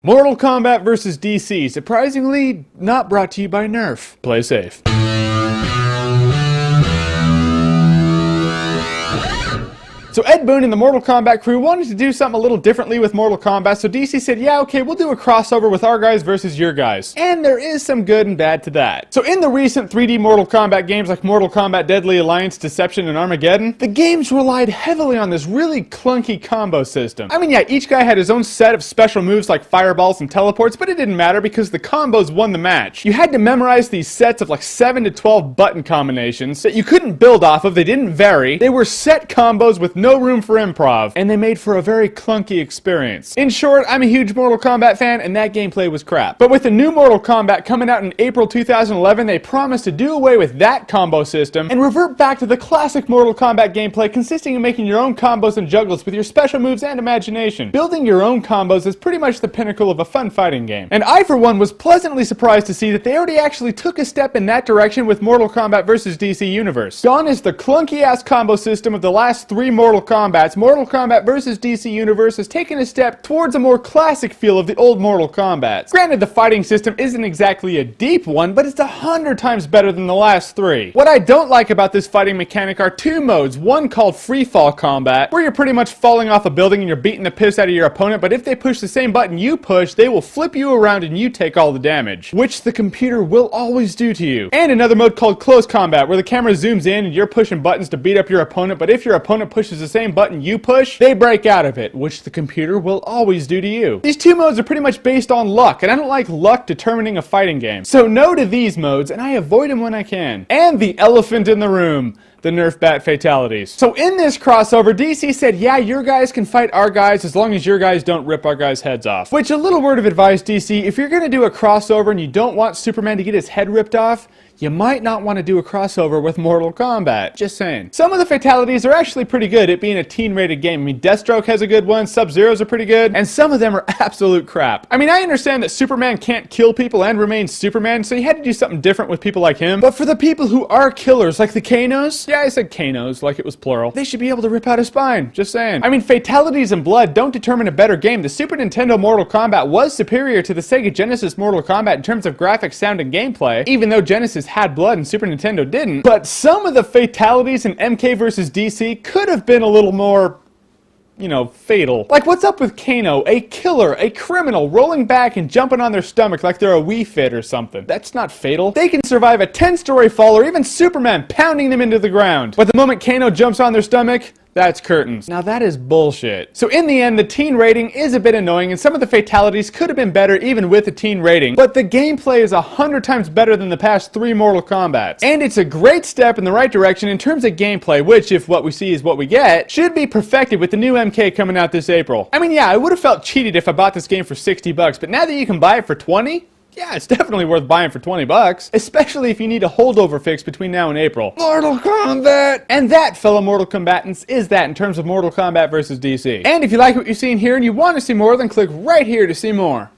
Mortal Kombat vs. DC, surprisingly not brought to you by Nerf. Play safe. So Ed Boon and the Mortal Kombat crew wanted to do something a little differently with Mortal Kombat, so DC said, yeah, okay, we'll do a crossover with our guys versus your guys. And there is some good and bad to that. So in the recent 3D Mortal Kombat games like Mortal Kombat Deadly Alliance, Deception, and Armageddon, the games relied heavily on this really clunky combo system. I mean, yeah, each guy had his own set of special moves like fireballs and teleports, but it didn't matter because the combos won the match. You had to memorize these sets of like 7 to 12 button combinations that you couldn't build off of, they didn't vary, they were set combos with no room for improv, and they made for a very clunky experience. In short, I'm a huge Mortal Kombat fan, and that gameplay was crap. But with the new Mortal Kombat coming out in April 2011, they promised to do away with that combo system and revert back to the classic Mortal Kombat gameplay consisting of making your own combos and juggles with your special moves and imagination. Building your own combos is pretty much the pinnacle of a fun fighting game. And I, for one, was pleasantly surprised to see that they already actually took a step in that direction with Mortal Kombat vs. DC Universe. Gone is the clunky-ass combo system of the last 3 Mortal Kombats. Mortal Kombat vs. DC Universe has taken a step towards a more classic feel of the old Mortal Kombats. Granted, the fighting system isn't exactly a deep one, but it's 100 times better than the last 3. What I don't like about this fighting mechanic are 2 modes, one called Free Fall Combat, where you're pretty much falling off a building and you're beating the piss out of your opponent, but if they push the same button you push, they will flip you around and you take all the damage, which the computer will always do to you. And another mode called Close Combat, where the camera zooms in and you're pushing buttons to beat up your opponent, but if your opponent pushes the same button you push, they break out of it, which the computer will always do to you. These 2 modes are pretty much based on luck, and I don't like luck determining a fighting game. So no to these modes, and I avoid them when I can. And the elephant in the room, the Nerf bat fatalities. So in this crossover, DC said, yeah, your guys can fight our guys as long as your guys don't rip our guys' heads off. Which, a little word of advice, DC, if you're gonna do a crossover and you don't want Superman to get his head ripped off, you might not want to do a crossover with Mortal Kombat. Just saying. Some of the fatalities are actually pretty good, it being a teen-rated game. I mean, Deathstroke has a good one, Sub-Zero's are pretty good, and some of them are absolute crap. I mean, I understand that Superman can't kill people and remain Superman, so you had to do something different with people like him. But for the people who are killers, like the Kanos, yeah, I said Kanos, like it was plural, they should be able to rip out a spine. Just saying. I mean, fatalities and blood don't determine a better game. The Super Nintendo Mortal Kombat was superior to the Sega Genesis Mortal Kombat in terms of graphics, sound, and gameplay, even though Genesis had blood and Super Nintendo didn't. But some of the fatalities in MK vs. DC could have been a little more, you know, fatal. Like, what's up with Kano, a killer, a criminal, rolling back and jumping on their stomach like they're a Wii Fit or something? That's not fatal. They can survive a 10-story fall or even Superman pounding them into the ground. But the moment Kano jumps on their stomach, that's curtains. Now that is bullshit. So in the end, the teen rating is a bit annoying and some of the fatalities could have been better even with a teen rating, but the gameplay is 100 times better than the past 3 Mortal Kombats. And it's a great step in the right direction in terms of gameplay, which, if what we see is what we get, should be perfected with the new MK coming out this April. I mean, yeah, I would have felt cheated if I bought this game for $60, but now that you can buy it for 20, yeah, it's definitely worth buying for $20, especially if you need a holdover fix between now and April. Mortal Kombat! And that, fellow Mortal Combatants, is that in terms of Mortal Kombat vs. DC. And if you like what you've seen here and you want to see more, then click right here to see more.